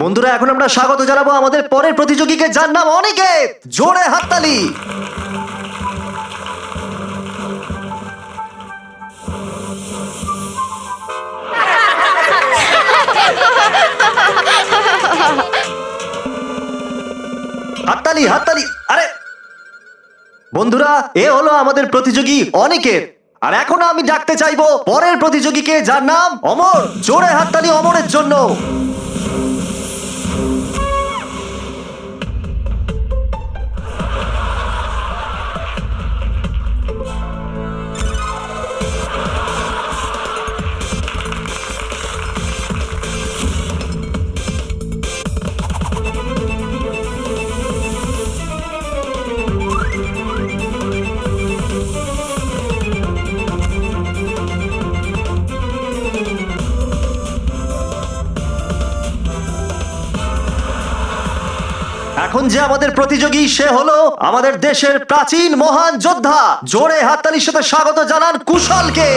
বন্ধুরা, এখন আমরা স্বাগত জানাবো আমাদের পরের প্রতিযোগীকে, যার নাম অনিকেত। জোরে হাততালি। হাততালি হাততালি। আরে বন্ধুরা, এ হলো আমাদের প্রতিযোগী অনিকেত। আর এখন আমি ডাকতে চাইবো পরের প্রতিযোগীকে, যার নাম অমর। জোরে হাততালি অমরের জন্য। এখন যে আমাদের প্রতিযোগী, সে হলো আমাদের দেশের প্রাচীন মহান যোদ্ধা। জোরে হাততালির সাথে স্বাগত জানান কুশলকে।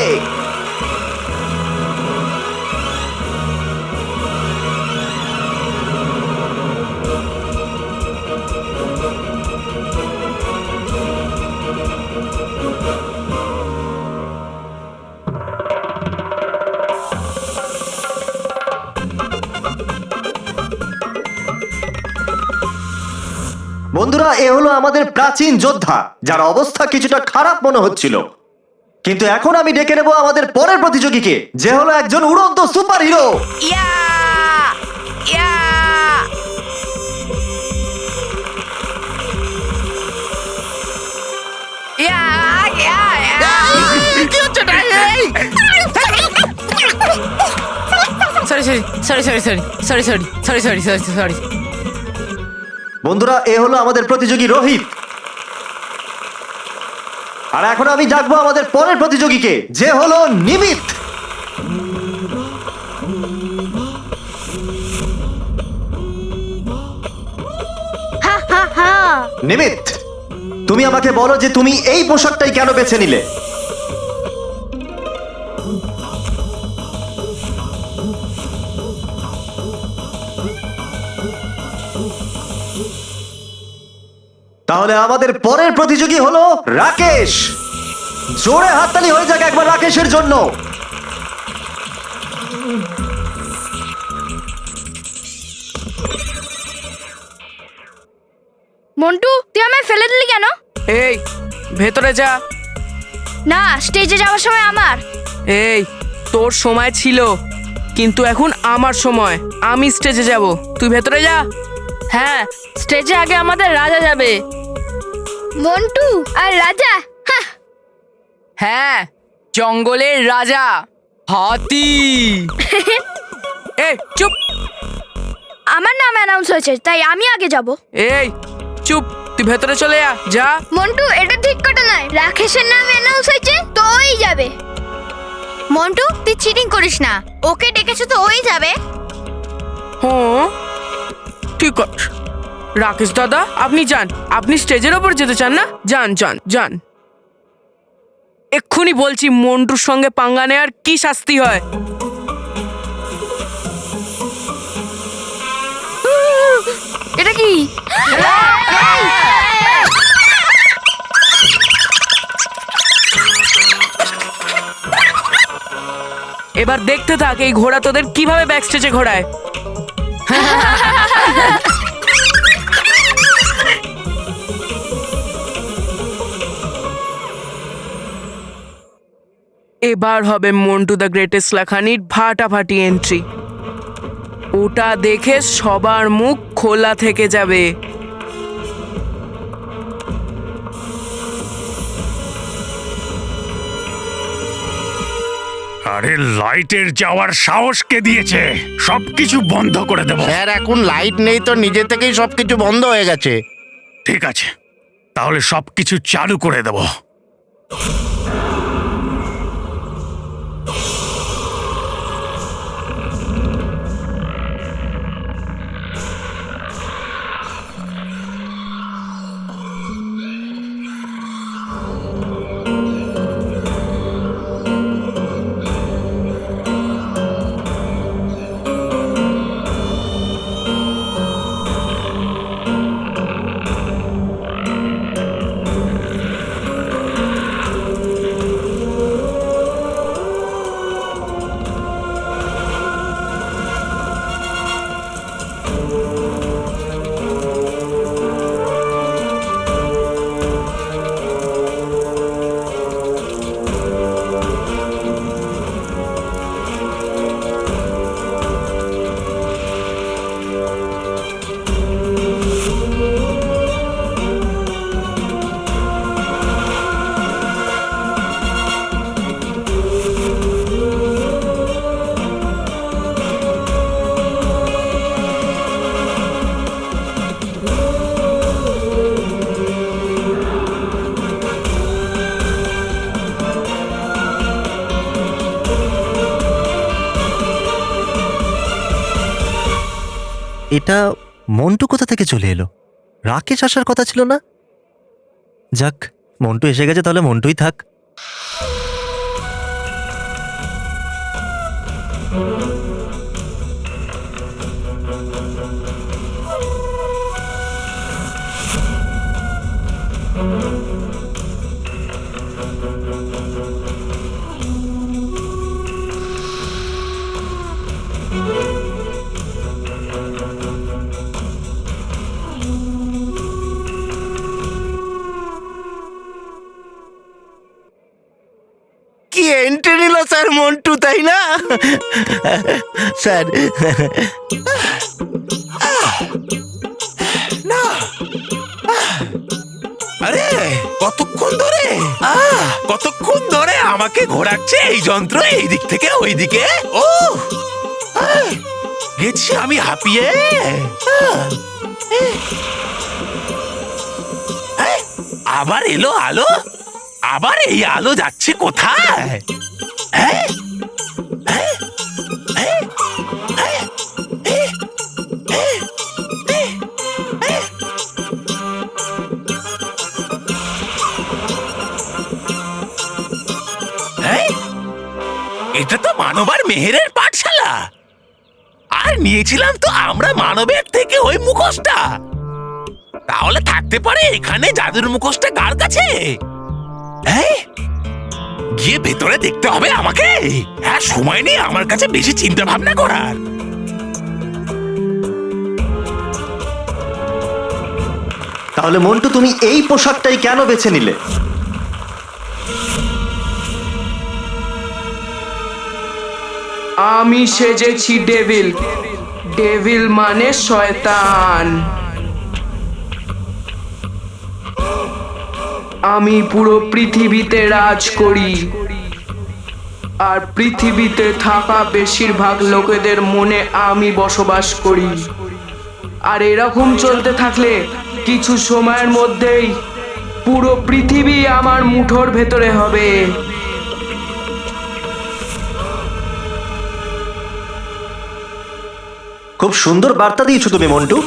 বন্ধুরা, এ হলো আমাদের প্রাচীন যোদ্ধা, যার অবস্থা কিছুটা খারাপ মনে হচ্ছিল। কিন্তু এখন আমি ডেকে নেব আমাদের পরের প্রতিযোগীকে, যে হলো একজন উড়ন্ত সুপার হিরো। সরি। বন্ধুরা, এ হলো আমাদের প্রতিযোগী রোহিত। আর এখন আমি ডাকবো আমাদের পরের প্রতিযোগীকে, যে হলো নিমিত। নিমিত, তুমি আমাকে বলো যে তুমি এই পোশাকটাই কেন বেছে নিলে? তাহলে আমাদের পরের প্রতিযোগী হলো রাকেশ। জোরে হাততালি হয়ে যাক একবার রাকেশের জন্য। মন্টু, তুই আমায় ফেলে দিলি কেন? এই ভেতরে যা। না, স্টেজে যাওয়ার সময় আমার। এই তোর সময় ছিল, কিন্তু এখন আমার সময়। আমি স্টেজে যাব, তুই ভেতরে যা। হ্যাঁ, স্টেজে আগে আমাদের রাজা যাবে। মন্টু আর রাজা? হ্যাঁ, জঙ্গলের রাজা হাতি। এই চুপ। আমার নাম অ্যানাউন্স হয়েছে, তাই আমি আগে যাব। এই চুপ, তুই ভেতরে চলে যা। মন্টু, এটা ঠিক কথা নয়। রাকেশের নাম অ্যানাউন্স হয়েছে, তো ওই যাবে। মন্টু, তুই চিটিং করিস না। ওকে ডেকেছো তো ওই যাবে। হ্যাঁ ঠিক আছে। রাকেশ দাদা, আপনি যান। আপনি স্টেজের ওপর যেতে চান না? যান যান যান। এক্ষুনি বলছি, মন্টুর সঙ্গে পাঙ্গা নেওয়ার কি শাস্তি হয়। এটা কি? এবার দেখতে থাক এই ঘোড়া তোদের কিভাবে ব্যাক স্টেজে ঘোড়ায়। এবার হবে মন্টু দ্য গ্রেটেস্ট লেখানির ফাটাফাটি এন্ট্রি। ওটা দেখে সবার মুখ খোলা থেকে যাবে। আরে লাইটের যাওয়ার সাহস কে দিয়েছে? সবকিছু বন্ধ করে দেব। স্যার, এখন লাইট নেই তো নিজে থেকেই সবকিছু বন্ধ হয়ে গেছে। ঠিক আছে, তাহলে সবকিছু চালু করে দেব। এটা মন্টু কোথা থেকে চলে এলো? রাকেশ আসার কথা ছিল না? যাক, মন্টু এসে গেছে, তাহলে মন্টুই থাক। কি এন্ট্রি নিল স্যার মন্টু, তাই না? স্যার না, আরে কতক্ষণ ধরে কতক্ষণ ধরে আমাকে ঘোরাচ্ছে এই যন্ত্র, এই দিক থেকে ওই দিকে। ও গেছি আমি হাঁপিয়ে। আবার এলো আলো, আবার এই আলো যাচ্ছে কোথায়? এটা তো মানবার মেহেরের পাঠশালা, আর নিয়েছিলাম তো আমরা মানবের থেকে ওই মুখোশটা। তাহলে থাকতে পারে এখানে জাদুর মুখোশটা কার কাছে? গিয়ে ভেতরে দেখতে হবে আমাকে। হ্যাঁ, সময় নেই আমার কাছে বেশি চিন্তা ভাবনা করার। তাহলে মন্টু, তুমি এই পোশাকটাই কেন বেছে নিলে? আমি সেজেছি ডেভিল। ডেভিল মানে শয়তান। আমি পুরো পৃথিবীতে রাজ করি, আর পৃথিবীতে থাকা বেশিরভাগ লোকেদের মনে আমি বসবাস করি। আর এরকম চলতে থাকলে কিছু সময়ের মধ্যেই পুরো পৃথিবী আমার মুঠোর ভেতরে হবে। খুব সুন্দর বার্তা দিয়েছো তুমি মন্টু।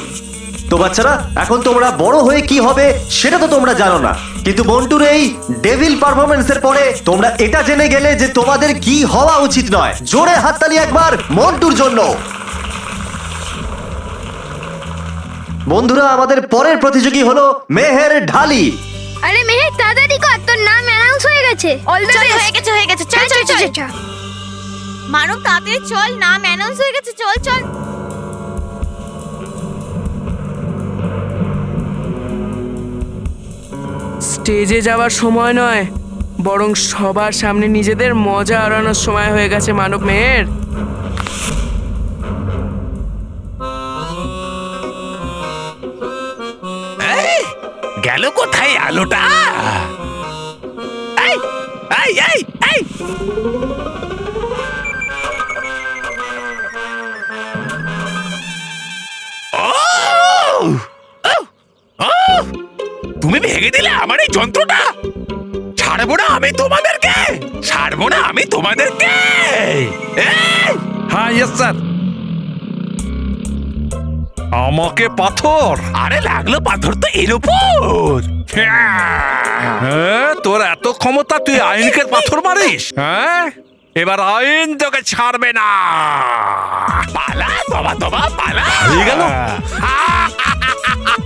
তো বাচ্চারা, এখন তোমরা বড় হয়ে কি হবে সেটা তো তোমরা জানো না, কিন্তু মন্টুর এই ডেভিল পারফরমেন্সের পরে তোমরা এটা জেনে গেলে যে তোমাদের কি হওয়া উচিত নয়। জোরে হাততালি একবার মন্টুর জন্য। বন্ধুরা, আমাদের পরের প্রতিযোগী হলো মেহের ঢালি। আরে মেহেক, তাড়াতাড়ি কর, তোর নাম অ্যানাউন্স হয়ে গেছে। হয়ে গেছে চল চল চল চল। মানব, তাড়াতাড়ি চল, নাম অ্যানাউন্স হয়ে গেছে, চল চল। স্টেজে যাওয়ার সময় নয়, বরং সবার সামনে নিজেদের মজা আড়ানোর সময় হয়ে গেছে মানব মেহের। গেল কোথায় আলোটা? এই এই এই এই তুমি ভেঙে দিলে আমার এই যন্ত্রটা। ছাড়বো না আমি তোমাদেরকে, ছাড়বো না আমি তোমাদেরকে। হ্যাঁ, ইয়েস স্যার। আমাকে পাথর? আরে লাগলো পাথর তো এর উপর। হ্যাঁ, তোর এত ক্ষমতা, তুই আইনকে পাথর মারিস? হ্যাঁ, এবার আইন তোকে ছাড়বে না। পালা বাবা, তোমা পালা। হয়ে গেল?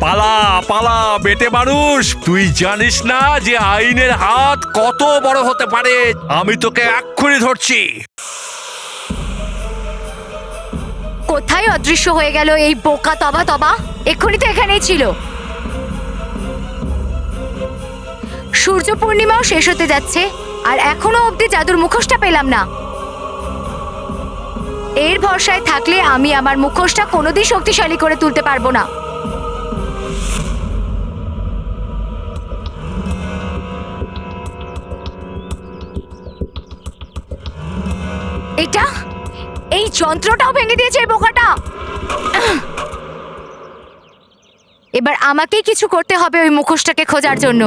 পালা পালা বেটে মানুষ, তুই জানিস না যে আইনের হাত কত বড় হতে পারে। আমি তোকে এক্ষুনি ধরছি। কোথায় অদৃশ্য হয়ে গেল এই বোকা তবা তবা? এক্ষুনি তো এখানেই ছিল। সূর্য পূর্ণিমাও শেষ হতে যাচ্ছে, আর এখনো অবধি জাদুর মুখোশটা পেলাম না। এর ভরসায় থাকলে আমি আমার মুখোশটা কোনোদিন শক্তিশালী করে তুলতে পারবো না। এটা, এই যন্ত্রটাও ভেঙে দিয়েছে এই বোকাটা। এবার আমাকেই কিছু করতে হবে ওই মুখোশটাকে খোঁজার জন্য।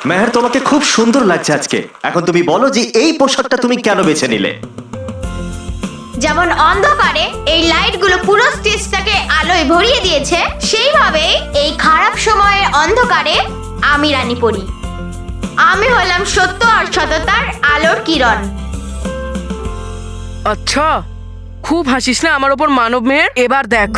মেহের, তোমাকে খুব সুন্দর লাগছে আজকে। এখন তুমি বলো যে এই পোশাকটা তুমি কেন বেছে নিলে? যেমন অন্ধকারে এই লাইটগুলো পুরো স্টেজটাকে আলোয় ভরিয়ে দিয়েছে, সেইভাবে এই খারাপ সময়ের অন্ধকারে আমি রানী পরি। আমি হলাম সত্য আর সততার আলোর কিরণ। আচ্ছা, খুব হাসিস না আমার ওপর মানব মেহের। এবার দেখ।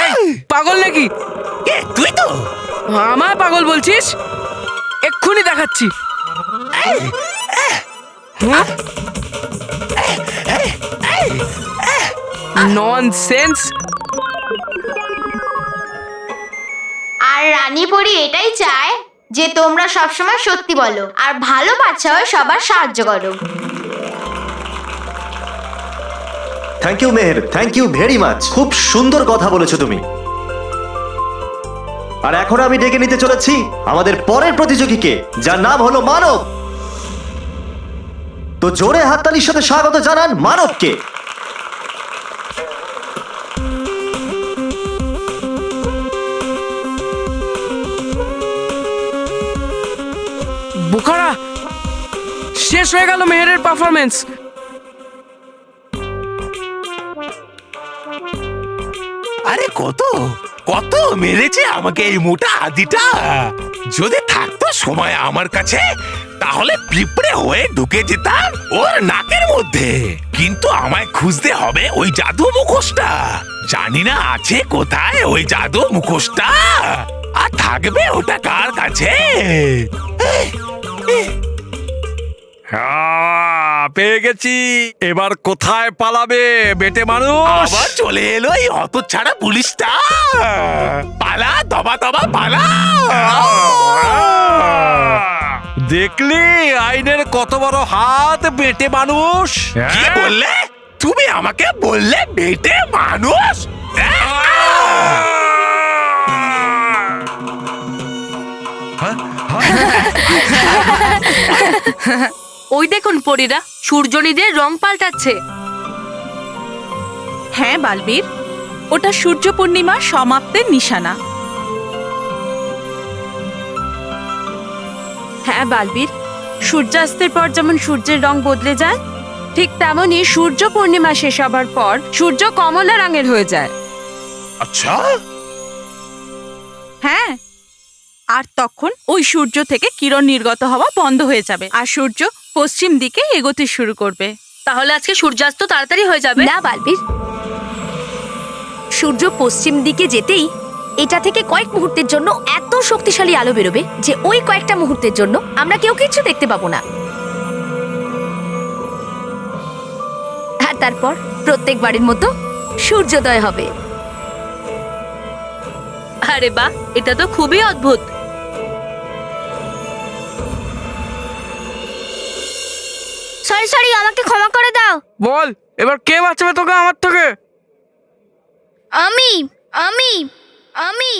এই পাগল নাকি? তুই তো আমায় পাগল বলছিস? এক্ষুনি দেখাচ্ছি। ননসেন্স। আর রানী পরি এটাই চায় যে তোমরা সবসময় সত্যি বলো আর ভালো বাচ্চা হয়ে সবার সাহায্য করো। Thank you Meher, thank you very much. খুব সুন্দর কথা বলেছো তুমি। আর এখন আমি ডেকে নিতে চলেছি আমাদের পরের প্রতিযোগীকে, যার নাম হলো মানব। তো জোরে হাততালির সাথে স্বাগত জানান মানবকে। বোকারা, শেষ হয়ে গেল মেহেরের পারফরমেন্স। আরে কত কত মেরেছে আমাকে এই মোটা হাতিটা। যদি থাকতো সময় আমার কাছে, তাহলে পিঁপড়ে হয়ে ঢুকে যেতাম ওর নাকের মধ্যে। কিন্তু আমায় খুঁজতে হবে ওই জাদু মুখোশটা। জানি না আছে কোথায় ওই জাদু মুখোশটা, আর থাকবে ওটা কার কাছে। পেয়ে গেছি। এবার কোথায় পালাবে বেটে মানুষ? আবার চলে এলো এই হতচ্ছাড়া পুলিশটা। পালা দবা দবা পালা। দেখলি আইনের কত বড় হাত বেটে মানুষ? কি বললে তুমি? আমাকে বললে বেটে মানুষ? ওই দেখুন পরীরা সূর্যনিদের রং পাল্টাচ্ছে। হ্যাঁ বালবীর, ওটা সূর্য পূর্ণিমার সমাপ্তের নিশানা। হ্যাঁ বালবীর, সূর্যাস্তের পর যেমন সূর্যের রং বদলে যায়, ঠিক তেমনই সূর্য পূর্ণিমা শেষ হবার পর সূর্য কমলা রঙের হয়ে যায়। আচ্ছা, হ্যাঁ, আর তখন ওই সূর্য থেকে কিরণ নির্গত হওয়া বন্ধ হয়ে যাবে আর সূর্য পশ্চিম দিকে এগোতে শুরু করবে। তাহলে আজকে সূর্যাস্ত তাড়াতাড়ি হয়ে যাবে। না বালবীর, সূর্য পশ্চিম দিকে যেতেই এটা থেকে কয়েক মুহূর্তের জন্য এত শক্তিশালী আলো বেরোবে যে ওই কয়েকটা মুহূর্তের জন্য আমরা কেউ কিছু দেখতে পাবো না। আর তারপর প্রত্যেকবারের মতো সূর্যোদয় হবে। আরে বাহ, এটা তো খুবই অদ্ভুত। সরি সরি, আমাকে ক্ষমা করে দাও। বল, এবার কে বাঁচাবে তোকে আমার থেকে? আমি আমি আমি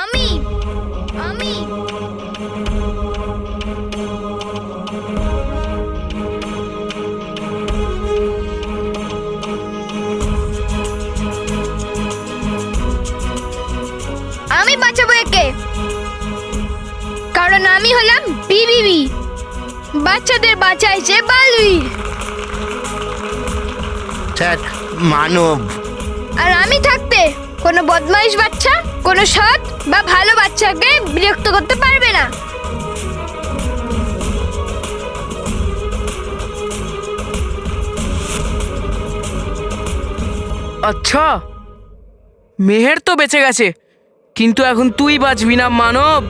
আমি আমি আমি বাঁচাবো একে, কারণ আমি হলাম বিবিবি, বাচ্চাদের বাঁচাইছে বালবীর। স্যার, মানব। আর আমি থাকতে কোনো বদমাইশ বাচ্চা কোনো সৎ বা ভালো বাচ্চাকে বিরক্ত করতে পারবে না। আচ্ছা, মেহের তো বেঁচে গেছে, কিন্তু এখন তুই বাঁচবি না মানব।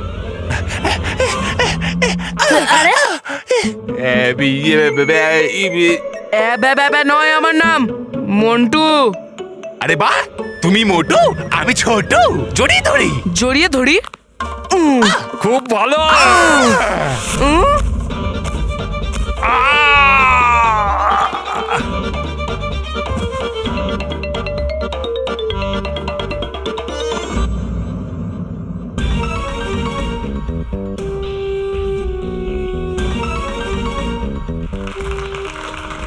নয়, আমার নাম মন্টু। আরে বাহ, তুমি মোটু আমি ছোট। জড়িয়ে ধরি জড়িয়ে ধরি। খুব ভালো।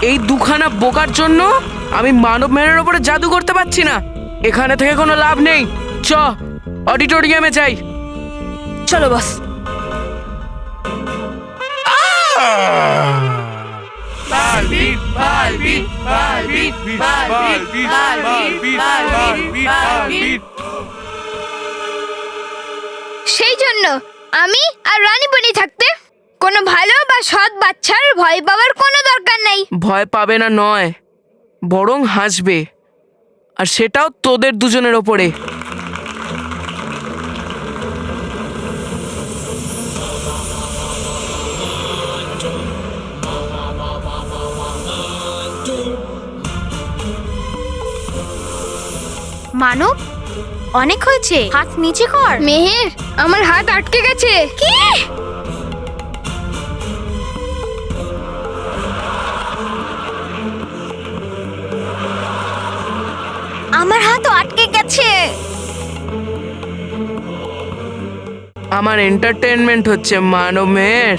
এই দুখানা বোকার জন্য আমি মানব মেহেরের উপরে জাদু করতে পারছি না। এখানে থেকে কোনো লাভ নেই, চ অডিটোরিয়ামে যাই। চলো বস। সেই জন্য আমি আর রানী বনি থাকতে কোনো ভালো বা সৎ বাচ্চার ভয় পাওয়ার কোনো দরকার নেই। ভয় পাবে না নয়, বরং হাসবে, আর সেটাও তোদের দুজনের ওপরে। মানব, অনেক হয়েছে, হাত নিচে কর। মেহের, আমার হাত আটকে গেছে। কি? আমার হাতও আটকে গেছে। আমার এন্টারটেনমেন্ট হচ্ছে মানবের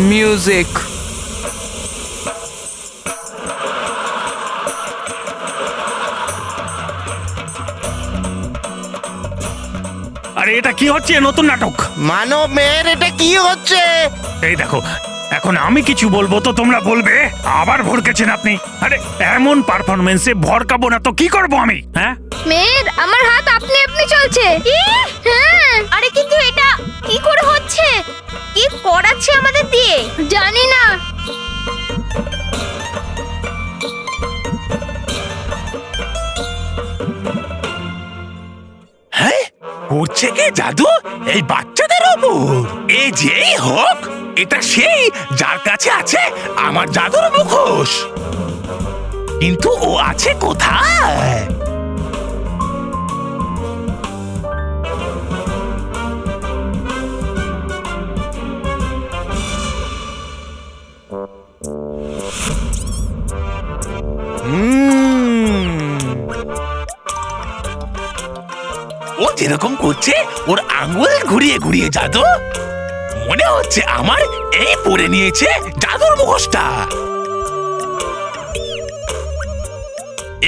মিউজিক। আরে এটা কি হচ্ছে, নতুন নাটক? মানব মেয়ের এটা কি হচ্ছে? এই দেখো, এখন আমি কিছু বলবো তো তোমরা বলবে আবার ভড়কেছেন আপনি। আরে এমন পারফরমেন্সে ভড়কাবো না তো কি করব আমি? হ্যাঁ, মেহের, আমার হাত আপনি আপনি চলছে। হ্যাঁ, আরে কিন্তু এটা কি করে হচ্ছে? কি করাচ্ছে আমাদের দিয়ে? জানি না। হ্যাঁ, করছে কে জাদু এই বাচ্চাদের ওপর? এই যেই হোক, এটা সেই যার কাছে আছে আমার জাদুর মুখোশ। কিন্তু ও আছে কোথায়? ও যেরকম করছে, ওর আঙ্গুল ঘুরিয়ে ঘুরিয়ে জাদু, মনে হচ্ছে আমার এই পরে নিয়েছে জাদুর মুখোশটা।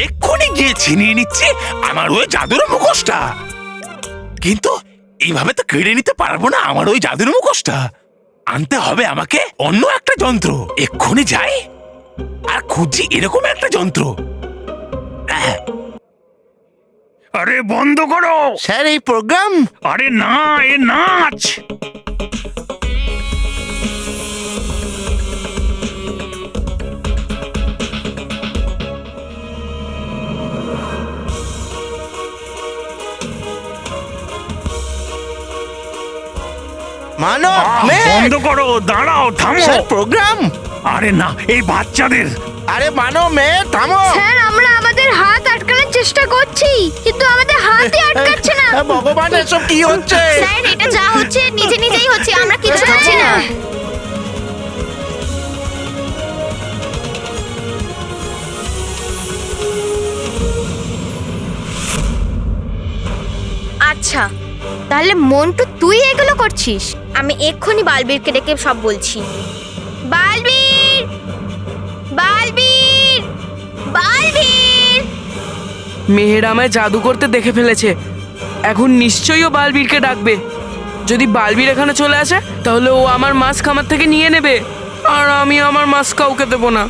এক্ষুনি গিয়ে ছিনিয়ে নিচ্ছে আমার ওই জাদুর মুখোশটা। কিন্তু এইভাবে তো কেড়ে নিতে পারবো না আমার ওই জাদুর মুখোশটা। আনতে হবে আমাকে অন্য একটা যন্ত্র। এক্ষুনি যাই আর খুঁজি এরকম একটা যন্ত্র। আরে বন্ধ করো স্যার এই প্রোগ্রাম। আরে না, এ নাচ। মানব মেয়ে বন্ধ করো, দাঁড়াও, থামো। Sir programme. আরে না, এই বাচ্চাদের। আরে মানব মেয়ে থামো। স্যার, আমরা আমাদের হাত আটকানোর চেষ্টা করছি, কিন্তু আমাদের হাতই আটকাচ্ছে না। ভগবান, এসব কি হচ্ছে? স্যার, এটা যা হচ্ছে নিজে নিজেই হচ্ছে, আমরা কিছু করছি না। আচ্ছা, তাহলে মন্টু তুই এগুলো করছিস? আমি এক্ষুনি বালবীরকে ডেকে সব বলছি। বালবীর, বালবীর, বালবীর। মেহের আমায় জাদু করতে দেখে ফেলেছে, এখন নিশ্চয়ই ও বালবীরকে ডাকবে। যদি বালবীর এখানে চলে আসে তাহলে ও আমার মাস্ক আমার থেকে নিয়ে নেবে, আর আমি আমার মাস্ক কাউকে দেবো না।